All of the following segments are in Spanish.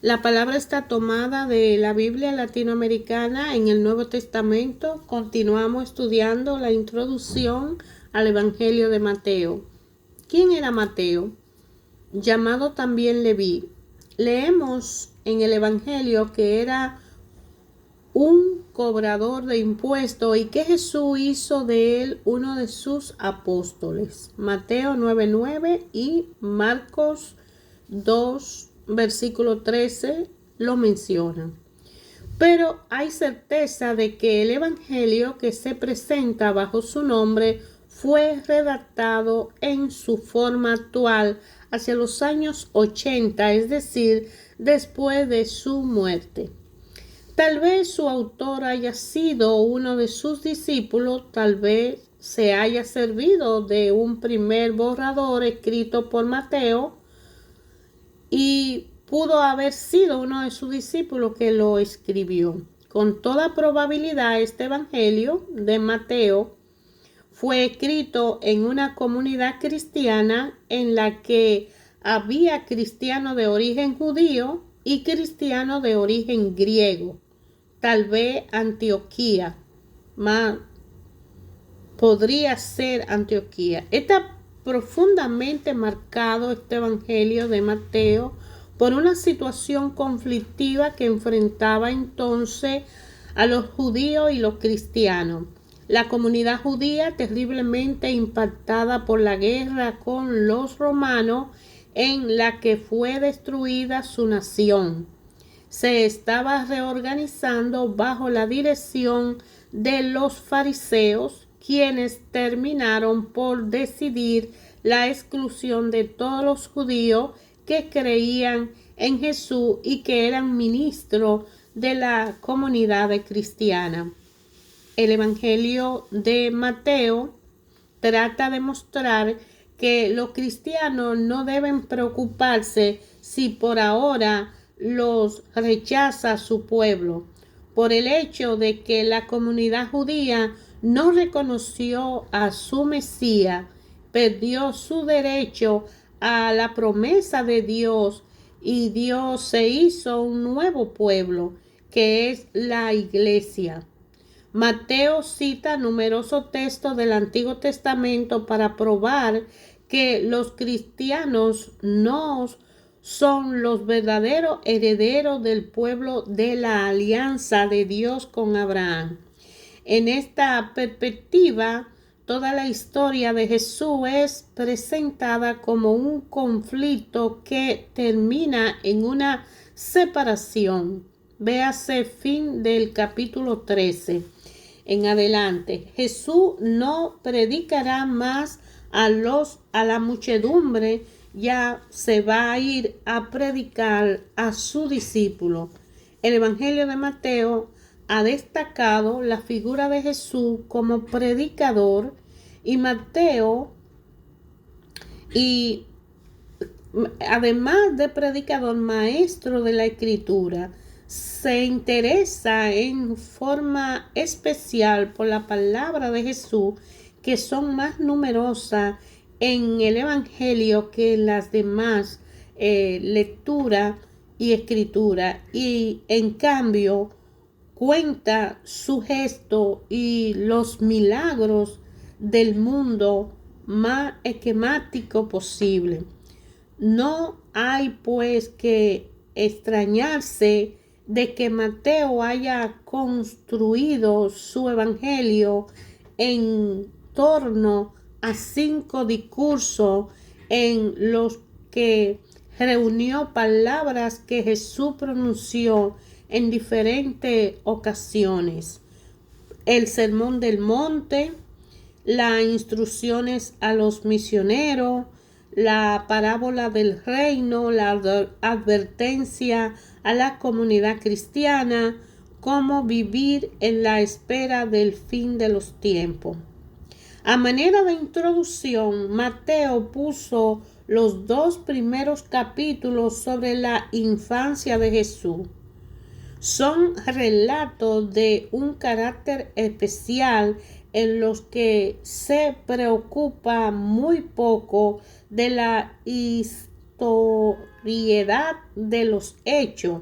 La palabra está tomada de la Biblia latinoamericana en el Nuevo Testamento. Continuamos estudiando la introducción al Evangelio de Mateo. ¿Quién era Mateo? Llamado también Leví. Leemos en el Evangelio que era un cobrador de impuestos y que Jesús hizo de él uno de sus apóstoles. Mateo 9:9 y Marcos 2, versículo 13 lo mencionan. Pero hay certeza de que el evangelio que se presenta bajo su nombre fue redactado en su forma actual hacia los años 80, es decir, después de su muerte. Tal vez su autor haya sido uno de sus discípulos, tal vez se haya servido de un primer borrador escrito por Mateo y pudo haber sido uno de sus discípulos que lo escribió. Con toda probabilidad, este Evangelio de Mateo fue escrito en una comunidad cristiana en la que había cristianos de origen judío y cristianos de origen griego. Tal vez Antioquía, más podría ser Antioquía. Está profundamente marcado este Evangelio de Mateo por una situación conflictiva que enfrentaba entonces a los judíos y los cristianos. La comunidad judía, terriblemente impactada por la guerra con los romanos, en la que fue destruida su nación, se estaba reorganizando bajo la dirección de los fariseos, quienes terminaron por decidir la exclusión de todos los judíos que creían en Jesús y que eran ministros de la comunidad cristiana. El Evangelio de Mateo trata de mostrar que los cristianos no deben preocuparse si por ahora los rechaza su pueblo, por el hecho de que la comunidad judía no reconoció a su Mesías, perdió su derecho a la promesa de Dios y Dios se hizo un nuevo pueblo, que es la iglesia. Mateo cita numerosos textos del Antiguo Testamento para probar que los cristianos no son los verdaderos herederos del pueblo de la alianza de Dios con Abraham. En esta perspectiva, toda la historia de Jesús es presentada como un conflicto que termina en una separación. Véase fin del capítulo 13 en adelante. Jesús no predicará más a la muchedumbre, ya se va a ir a predicar a su discípulo. El Evangelio de Mateo ha destacado la figura de Jesús como predicador y Mateo, y además de predicador, maestro de la escritura, se interesa en forma especial por la palabra de Jesús, que son más numerosas en el Evangelio que en las demás lecturas y escritura, y en cambio cuenta su gesto y los milagros del mundo más esquemático posible. No hay pues que extrañarse de que Mateo haya construido su evangelio en torno a 5 discursos en los que reunió palabras que Jesús pronunció en diferentes ocasiones: el Sermón del Monte, las instrucciones a los misioneros, la parábola del reino, la advertencia a la comunidad cristiana, cómo vivir en la espera del fin de los tiempos. A manera de introducción, Mateo puso los 2 primeros capítulos sobre la infancia de Jesús. Son relatos de un carácter especial en los que se preocupa muy poco de la propiedad de los hechos,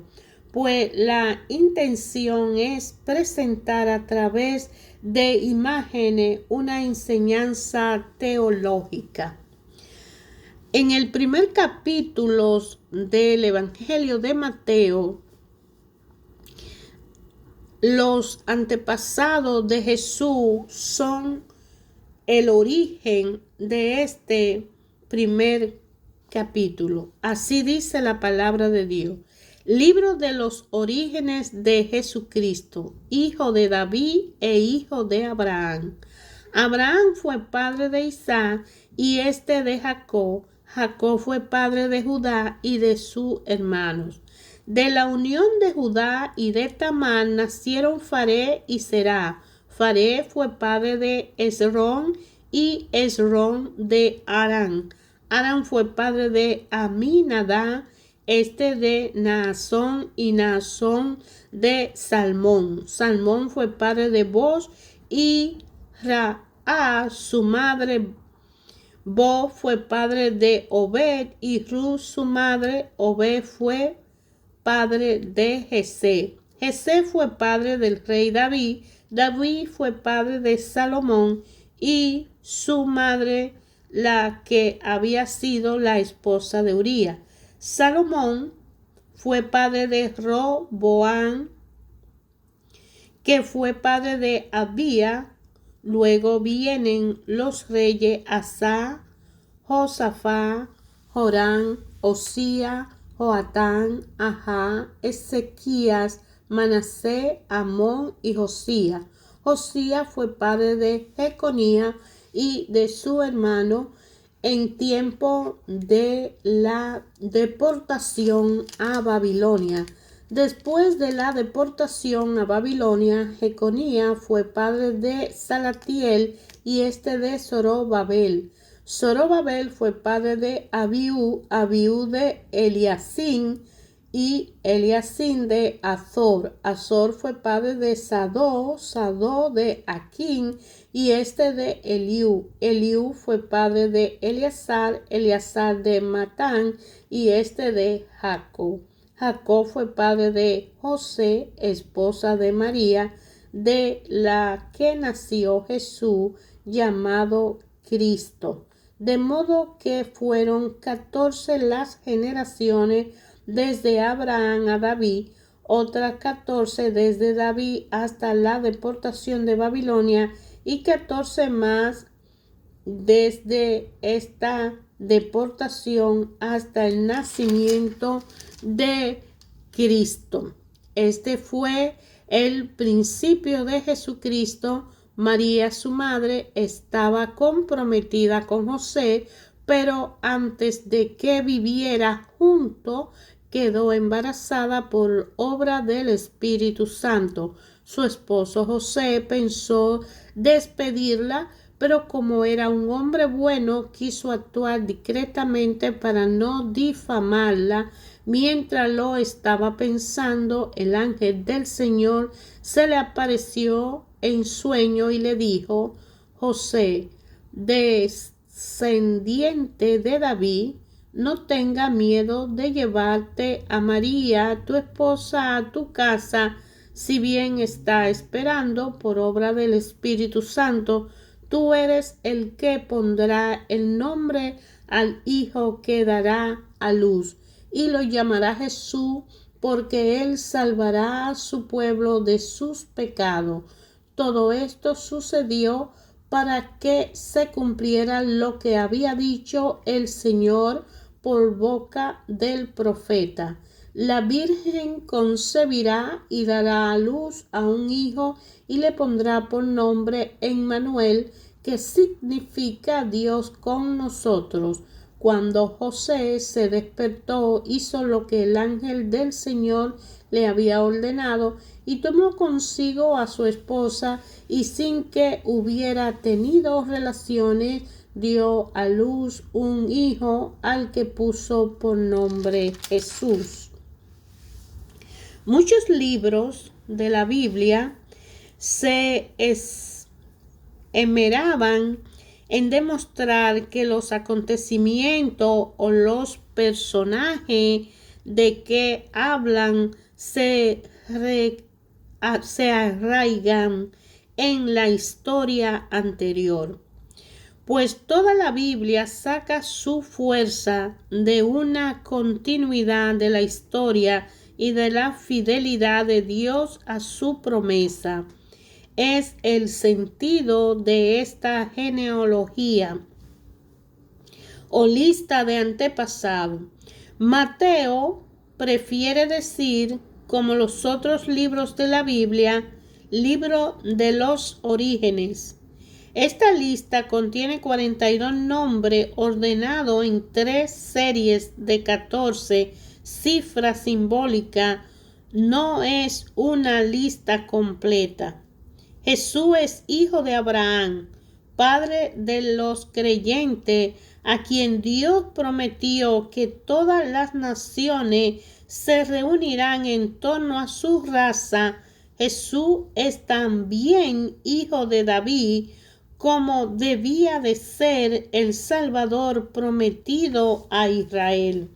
pues la intención es presentar a través de imágenes una enseñanza teológica. En el primer capítulo del Evangelio de Mateo, los antepasados de Jesús son el origen de este primer capítulo. Así dice la palabra de Dios. Libro de los orígenes de Jesucristo, hijo de David e hijo de Abraham. Abraham fue padre de Isaac y este de Jacob. Jacob fue padre de Judá y de sus hermanos. De la unión de Judá y de Tamar nacieron Faré y Será. Faré fue padre de Esrón y Esrón de Arán. Arán fue padre de Aminadab, este de Naasón y Naasón de Salmón. Salmón fue padre de Boz y Raá, su madre. Boz fue padre de Obed y Ruth, su madre. Obed fue padre de Jesé. Jesé fue padre del rey David. David fue padre de Salomón y su madre, la que había sido la esposa de Urías. Salomón fue padre de Roboam, que fue padre de Abía. Luego vienen los reyes Asa, Josafá, Joram, Osías, Joatán, Ahá, Ezequías, Manasés, Amón y Josías. Josías fue padre de Jeconías y de su hermano en tiempo de la deportación a Babilonia. Después de la deportación a Babilonia, Jeconías fue padre de Salatiel y este de Zorobabel. Zorobabel fue padre de Abiú, Abiú de Eliacín y Eliacín de Azor. Azor fue padre de Sadó, Sadó de Aquín y este de Eliú. Eliú fue padre de Eleazar, Eleazar de Matán y este de Jacob. Jacob fue padre de José, esposa de María, de la que nació Jesús, llamado Cristo. De modo que fueron 14 las generaciones desde Abraham a David, otras 14 desde David hasta la deportación de Babilonia y 14 más desde esta deportación hasta el nacimiento de Cristo. Este fue el principio de Jesucristo. María, su madre, estaba comprometida con José, pero antes de que viviera junto, quedó embarazada por obra del Espíritu Santo. Su esposo José pensó despedirla, pero como era un hombre bueno, quiso actuar discretamente para no difamarla. Mientras lo estaba pensando, el ángel del Señor se le apareció en sueño y le dijo: José, descendiente de David, no tenga miedo de llevarte a María, tu esposa, a tu casa, si bien está esperando por obra del Espíritu Santo. Tú eres el que pondrá el nombre al hijo que dará a luz, y lo llamará Jesús, porque él salvará a su pueblo de sus pecados. Todo esto sucedió para que se cumpliera lo que había dicho el Señor por boca del profeta: la Virgen concebirá y dará a luz a un hijo y le pondrá por nombre Emmanuel, que significa Dios con nosotros. Cuando José se despertó, hizo lo que el ángel del Señor le había ordenado y tomó consigo a su esposa, y sin que hubiera tenido relaciones, dio a luz un hijo al que puso por nombre Jesús. Muchos libros de la Biblia se esmeraban en demostrar que los acontecimientos o los personajes de que hablan se arraigan en la historia anterior. Pues toda la Biblia saca su fuerza de una continuidad de la historia y de la fidelidad de Dios a su promesa. Es el sentido de esta genealogía o lista de antepasados. Mateo prefiere decir, como los otros libros de la Biblia, libro de los orígenes. Esta lista contiene 42 nombres ordenados en 3 series de 14 cifras simbólicas. No es una lista completa. Jesús es hijo de Abraham, padre de los creyentes, a quien Dios prometió que todas las naciones se reunirán en torno a su raza. Jesús es también hijo de David, como debía de ser el Salvador prometido a Israel.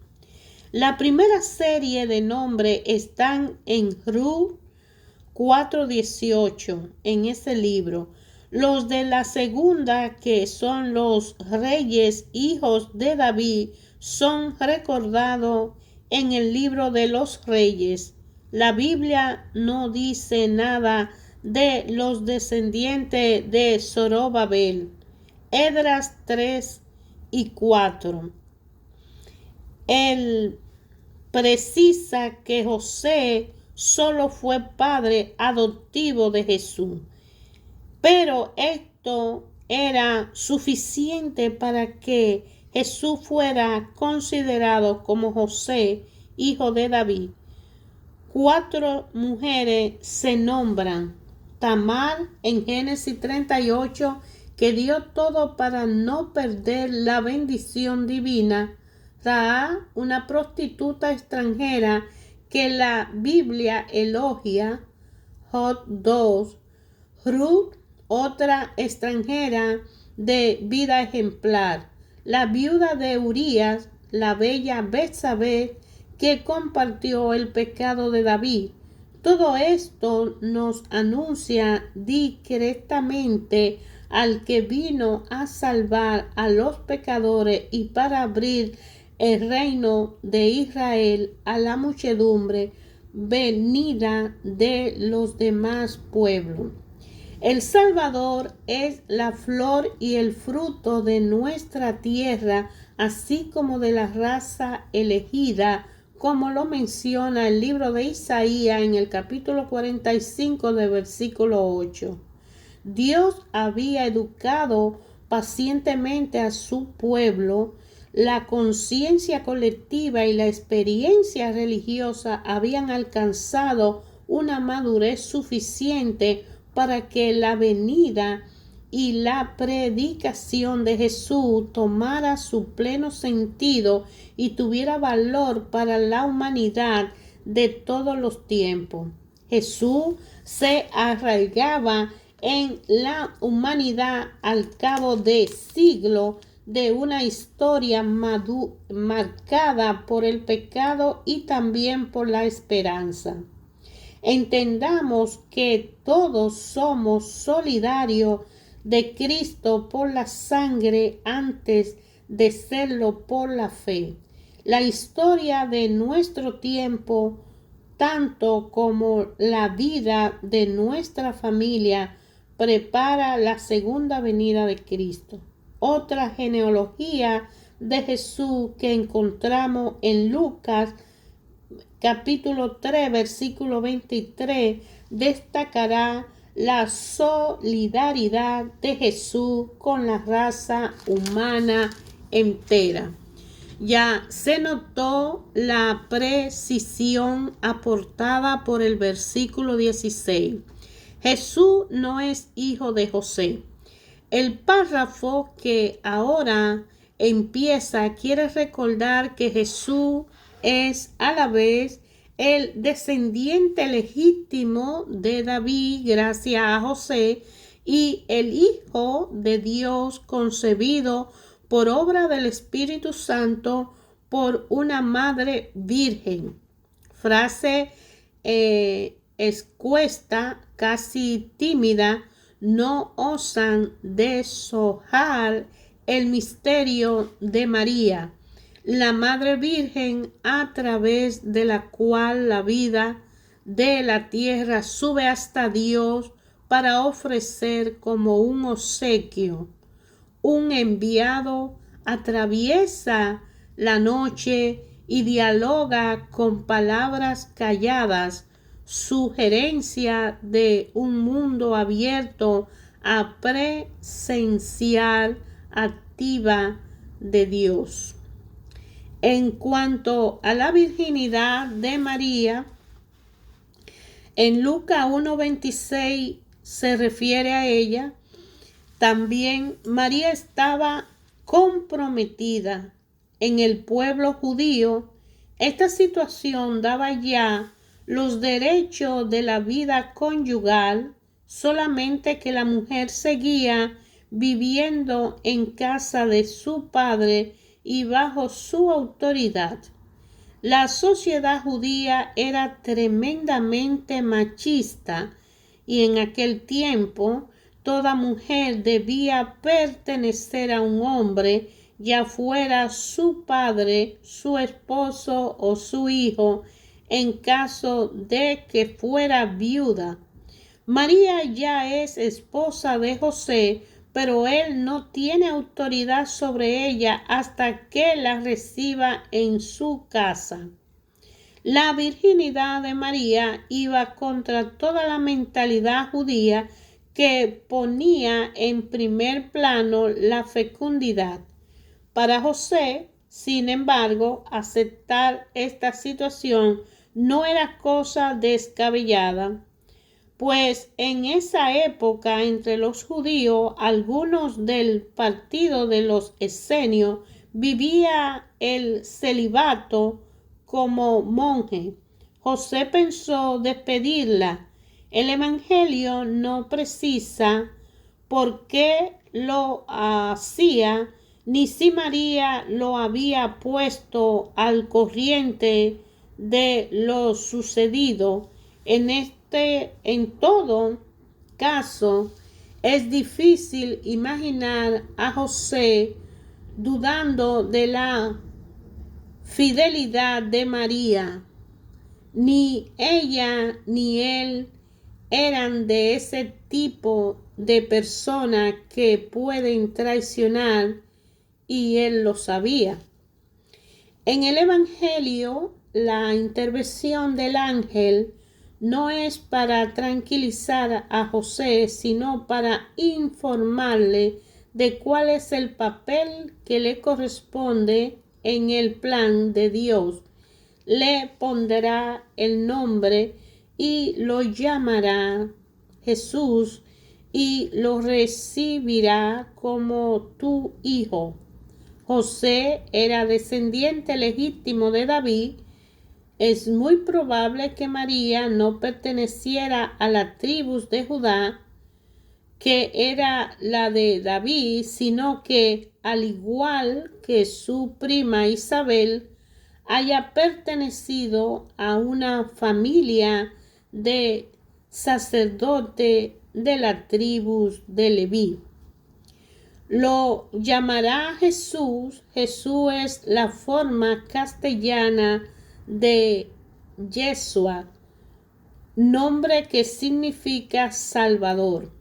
La primera serie de nombres están en Ruth 4:18 en ese libro. Los de la segunda, que son los reyes hijos de David, son recordados en el libro de los reyes. La Biblia no dice nada de los descendientes de Zorobabel. Esdras 3 y 4. Él precisa que José solo fue padre adoptivo de Jesús, pero esto era suficiente para que Jesús fuera considerado como José, hijo de David. 4 mujeres se nombran. Tamar en Génesis 38, que dio todo para no perder la bendición divina. Rahab, una prostituta extranjera que la Biblia elogia. Job 2. Ruth, otra extranjera de vida ejemplar. La viuda de Urías, la bella Betsabé, que compartió el pecado de David. Todo esto nos anuncia discretamente al que vino a salvar a los pecadores y para abrir el reino de Israel a la muchedumbre venida de los demás pueblos. El Salvador es la flor y el fruto de nuestra tierra, así como de la raza elegida, como lo menciona el libro de Isaías en el capítulo 45 del versículo 8. Dios había educado pacientemente a su pueblo. La conciencia colectiva y la experiencia religiosa habían alcanzado una madurez suficiente para que la venida y la predicación de Jesús tomara su pleno sentido y tuviera valor para la humanidad de todos los tiempos. Jesús se arraigaba en la humanidad al cabo de siglos de una historia marcada por el pecado y también por la esperanza. Entendamos que todos somos solidarios de Cristo por la sangre antes de serlo por la fe. La historia de nuestro tiempo, tanto como la vida de nuestra familia, prepara la segunda venida de Cristo. Otra genealogía de Jesús que encontramos en Lucas capítulo 3, versículo 23, destacará la solidaridad de Jesús con la raza humana entera. Ya se notó la precisión aportada por el versículo 16. Jesús no es hijo de José. El párrafo que ahora empieza quiere recordar que Jesús es a la vez el descendiente legítimo de David gracias a José y el Hijo de Dios concebido por obra del Espíritu Santo por una madre virgen. Frase escuesta, casi tímida, no osan deshojar el misterio de María, la Madre Virgen, a través de la cual la vida de la tierra sube hasta Dios para ofrecer como un obsequio. Un enviado atraviesa la noche y dialoga con palabras calladas, sugerencia de un mundo abierto a presenciar activa de Dios. En cuanto a la virginidad de María, en Lucas 1:26 se refiere a ella. También María estaba comprometida en el pueblo judío. Esta situación daba ya los derechos de la vida conyugal, solamente que la mujer seguía viviendo en casa de su padre y bajo su autoridad. La sociedad judía era tremendamente machista y en aquel tiempo toda mujer debía pertenecer a un hombre, ya fuera su padre, su esposo o su hijo, en caso de que fuera viuda. María ya es esposa de José, pero él no tiene autoridad sobre ella hasta que la reciba en su casa. La virginidad de María iba contra toda la mentalidad judía que ponía en primer plano la fecundidad. Para José, sin embargo, aceptar esta situación no era cosa descabellada, pues en esa época entre los judíos, algunos del partido de los esenios, vivía el celibato como monje. José pensó despedirla. El Evangelio no precisa por qué lo hacía, ni si María lo había puesto al corriente de lo sucedido. En todo caso, es difícil imaginar a José dudando de la fidelidad de María. Ni ella ni él eran de ese tipo de personas que pueden traicionar, y él lo sabía. En el Evangelio, la intervención del ángel no es para tranquilizar a José, sino para informarle de cuál es el papel que le corresponde en el plan de Dios. Le pondrá el nombre y lo llamará Jesús y lo recibirá como tu hijo. José era descendiente legítimo de David. Es muy probable que María no perteneciera a la tribu de Judá, que era la de David, sino que, al igual que su prima Isabel, haya pertenecido a una familia de sacerdote de la tribu de Leví. Lo llamará Jesús. Jesús es la forma castellana de Yeshua, nombre que significa Salvador.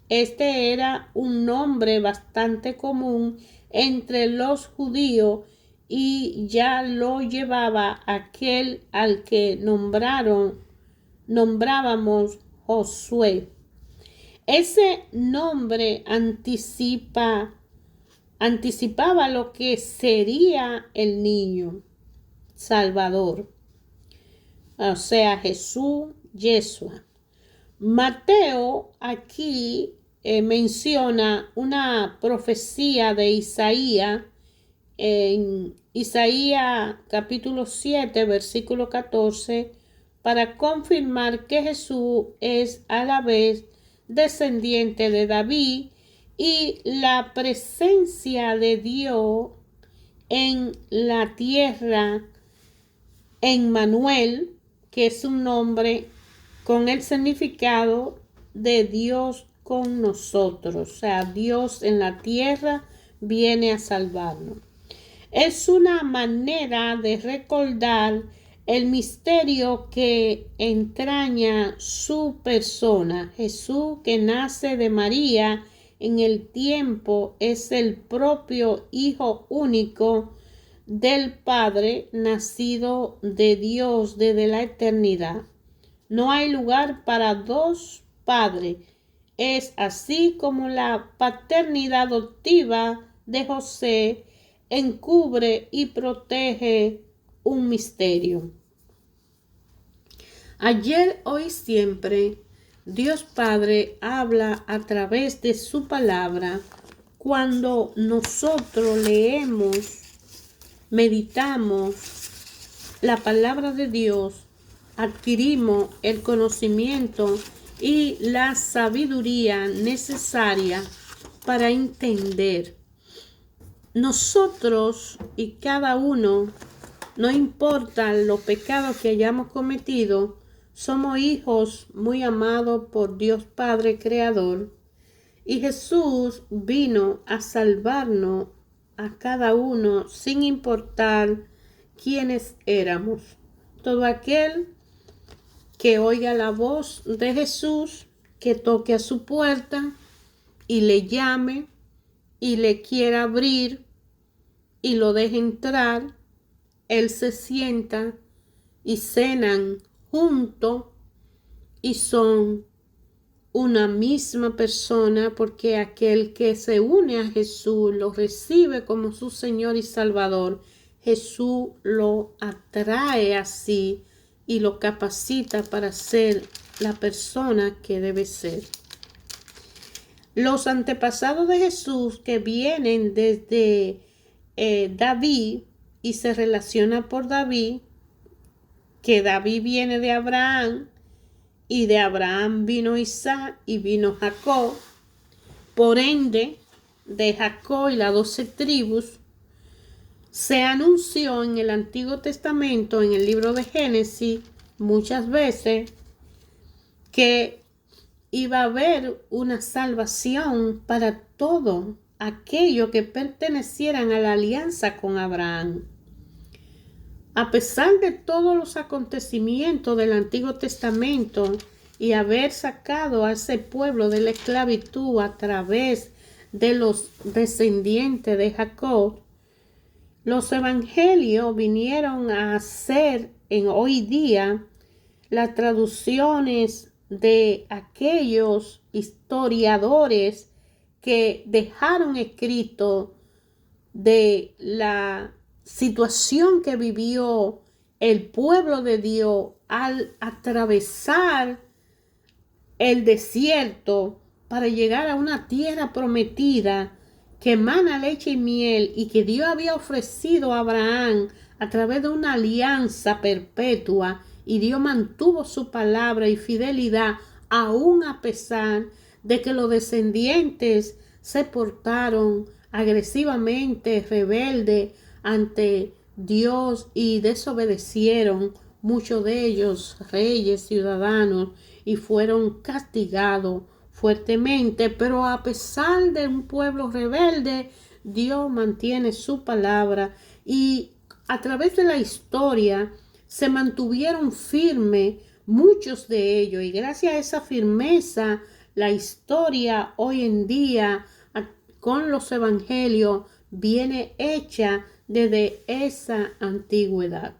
Este era un nombre bastante común entre los judíos y ya lo llevaba aquel al que nombrábamos Josué. Ese nombre anticipaba lo que sería el niño Salvador, o sea, Jesús, Yeshua. Mateo aquí menciona una profecía de Isaías, en Isaías capítulo 7, versículo 14, para confirmar que Jesús es a la vez descendiente de David y la presencia de Dios en la tierra Emmanuel, que es un nombre con el significado de Dios con nosotros. O sea, Dios en la tierra viene a salvarnos. Es una manera de recordar el misterio que entraña su persona. Jesús, que nace de María en el tiempo, es el propio Hijo único del Padre, nacido de Dios desde la eternidad. No hay lugar para dos padres. Es así como la paternidad adoptiva de José encubre y protege un misterio. Ayer, hoy, siempre, Dios Padre habla a través de su palabra. Cuando nosotros leemos, meditamos la palabra de Dios, adquirimos el conocimiento y la sabiduría necesaria para entender. Nosotros y cada uno, no importa los pecados que hayamos cometido, somos hijos muy amados por Dios Padre Creador. Y Jesús vino a salvarnos a cada uno sin importar quiénes éramos. Todo aquel que oiga la voz de Jesús, que toque a su puerta y le llame y le quiera abrir y lo deje entrar, él se sienta y cenan juntos y son una misma persona, porque aquel que se une a Jesús, lo recibe como su Señor y Salvador, Jesús lo atrae así y lo capacita para ser la persona que debe ser. Los antepasados de Jesús, que vienen desde David y se relaciona por David, que David viene de Abraham, y de Abraham vino Isaac y vino Jacob. Por ende, de Jacob y las 12 tribus, se anunció en el Antiguo Testamento, en el libro de Génesis, muchas veces, que iba a haber una salvación para todo aquello que pertenecieran a la alianza con Abraham. A pesar de todos los acontecimientos del Antiguo Testamento y haber sacado a ese pueblo de la esclavitud a través de los descendientes de Jacob, los evangelios vinieron a ser en hoy día las traducciones de aquellos historiadores que dejaron escrito de la situación que vivió el pueblo de Dios al atravesar el desierto para llegar a una tierra prometida que emana leche y miel, y que Dios había ofrecido a Abraham a través de una alianza perpetua, y Dios mantuvo su palabra y fidelidad aún a pesar de que los descendientes se portaron agresivamente rebeldes ante Dios y desobedecieron, muchos de ellos reyes, ciudadanos, y fueron castigados fuertemente. Pero a pesar de un pueblo rebelde, Dios mantiene su palabra, y a través de la historia se mantuvieron firmes muchos de ellos, y gracias a esa firmeza la historia hoy en día con los evangelios viene hecha desde esa antigüedad.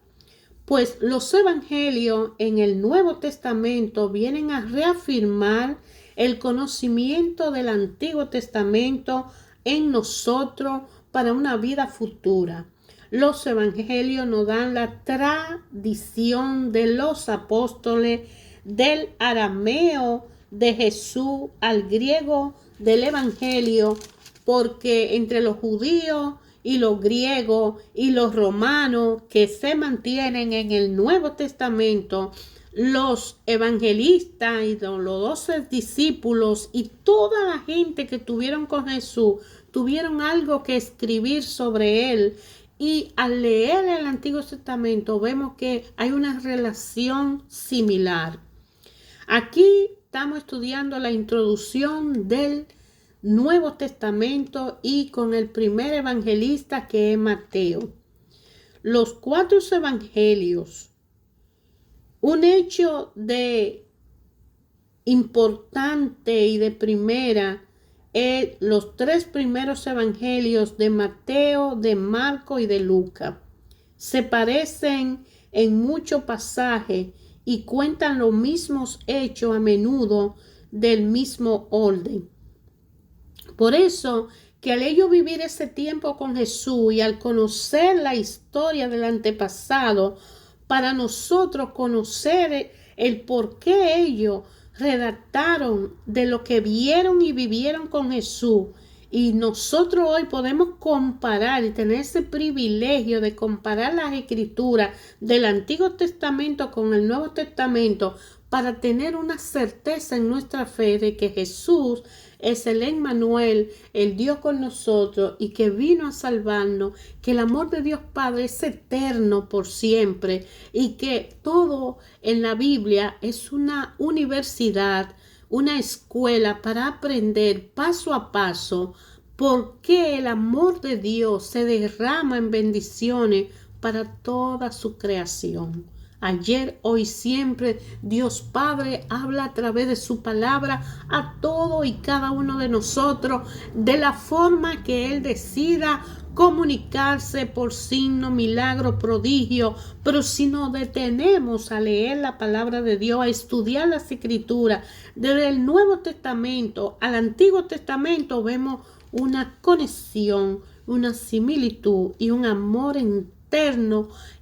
Pues los evangelios en el Nuevo Testamento vienen a reafirmar el conocimiento del Antiguo Testamento en nosotros para una vida futura. Los evangelios nos dan la tradición de los apóstoles, del arameo de Jesús al griego del evangelio, porque entre los judíos y los griegos y los romanos que se mantienen en el Nuevo Testamento, los evangelistas y los 12 discípulos y toda la gente que estuvieron con Jesús tuvieron algo que escribir sobre él, Y al leer el Antiguo Testamento vemos que hay una relación similar. Aquí estamos estudiando la introducción del Nuevo Testamento y con el primer evangelista, que es Mateo. Los 4 evangelios, un hecho de importante y de primera, los 3 primeros evangelios de Mateo, de Marco y de Lucas se parecen en muchos pasajes y cuentan los mismos hechos, a menudo del mismo orden. Por eso que al ellos vivir ese tiempo con Jesús y al conocer la historia del antepasado, para nosotros conocer el por qué ellos redactaron de lo que vieron y vivieron con Jesús, y nosotros hoy podemos comparar y tener ese privilegio de comparar las escrituras del Antiguo Testamento con el Nuevo Testamento, para tener una certeza en nuestra fe de que Jesús es el Emmanuel, el Dios con nosotros, y que vino a salvarnos, que el amor de Dios Padre es eterno por siempre, y que todo en la Biblia es una universidad, una escuela para aprender paso a paso por qué el amor de Dios se derrama en bendiciones para toda su creación. Ayer, hoy, siempre, Dios Padre habla a través de su palabra a todo y cada uno de nosotros de la forma que Él decida comunicarse por signo, milagro, prodigio. Pero si nos detenemos a leer la palabra de Dios, a estudiar las escrituras, desde el Nuevo Testamento al Antiguo Testamento, vemos una conexión, una similitud y un amor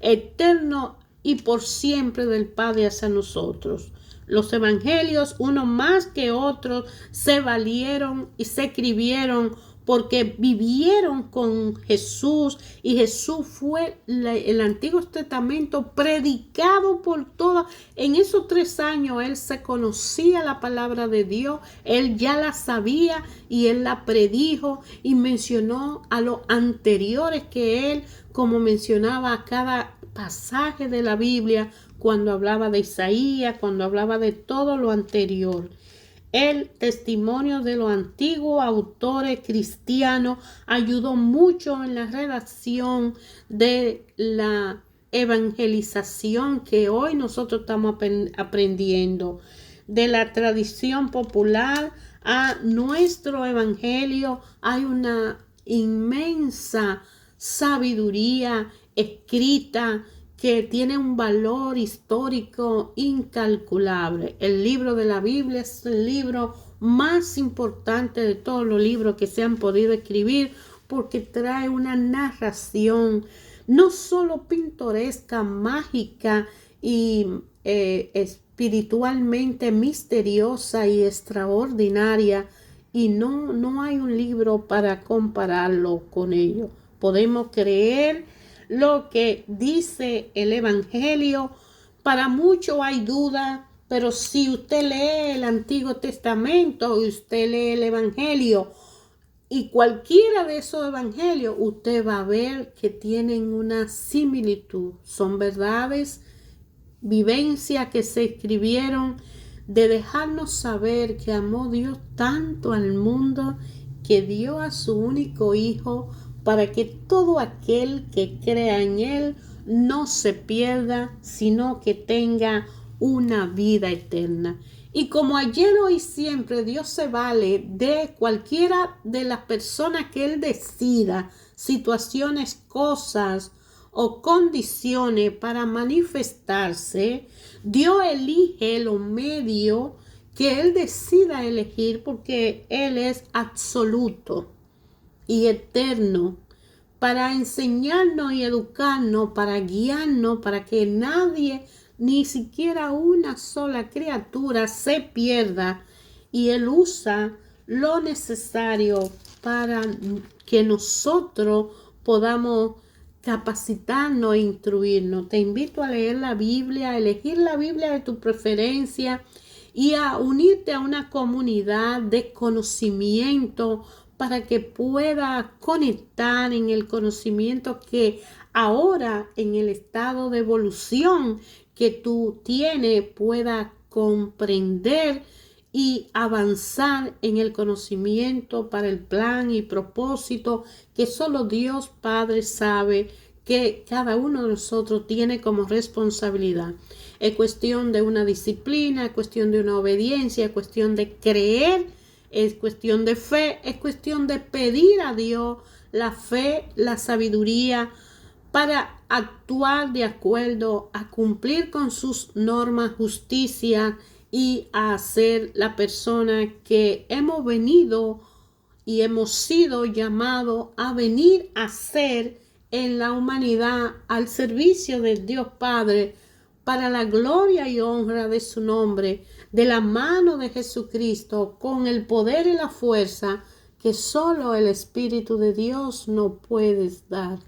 eterno y por siempre del Padre hacia nosotros. Los evangelios, uno más que otros, se valieron y se escribieron porque vivieron con Jesús, y Jesús fue el Antiguo Testamento predicado por todas. En esos 3 años él se conocía la palabra de Dios, él ya la sabía y él la predijo y mencionó a los anteriores que él, como mencionaba a cada pasaje de la Biblia, cuando hablaba de Isaías, cuando hablaba de todo lo anterior. El testimonio de los antiguos autores cristianos ayudó mucho en la redacción de la evangelización que hoy nosotros estamos aprendiendo. De la tradición popular a nuestro evangelio hay una inmensa sabiduría escrita que tiene un valor histórico incalculable. El libro de la Biblia es el libro más importante de todos los libros que se han podido escribir, porque trae una narración no solo pintoresca, mágica y espiritualmente misteriosa y extraordinaria, y no hay un libro para compararlo con ello. Podemos creer lo que dice el Evangelio. Para muchos hay duda, pero si usted lee el Antiguo Testamento y usted lee el Evangelio, y cualquiera de esos evangelios, usted va a ver que tienen una similitud. Son verdades, vivencias que se escribieron de dejarnos saber que amó Dios tanto al mundo que dio a su único Hijo, para que todo aquel que crea en Él no se pierda, sino que tenga una vida eterna. Y como ayer, hoy y siempre, Dios se vale de cualquiera de las personas que Él decida, situaciones, cosas o condiciones para manifestarse. Dios elige los medios que Él decida elegir, porque Él es absoluto y eterno, para enseñarnos y educarnos, para guiarnos, para que nadie, ni siquiera una sola criatura, se pierda. Y Él usa lo necesario para que nosotros podamos capacitarnos e instruirnos. Te invito a leer la Biblia, a elegir la Biblia de tu preferencia y a unirte a una comunidad de conocimiento, para que pueda conectar en el conocimiento que ahora en el estado de evolución que tú tienes pueda comprender y avanzar en el conocimiento para el plan y propósito que solo Dios Padre sabe que cada uno de nosotros tiene como responsabilidad. Es cuestión de una disciplina, es cuestión de una obediencia, es cuestión de creer, es cuestión de fe, es cuestión de pedir a Dios la fe, la sabiduría para actuar de acuerdo a cumplir con sus normas, justicia y a ser la persona que hemos venido y hemos sido llamados a venir a ser en la humanidad al servicio del Dios Padre para la gloria y honra de su nombre, de la mano de Jesucristo, con el poder y la fuerza que solo el Espíritu de Dios nos puede dar.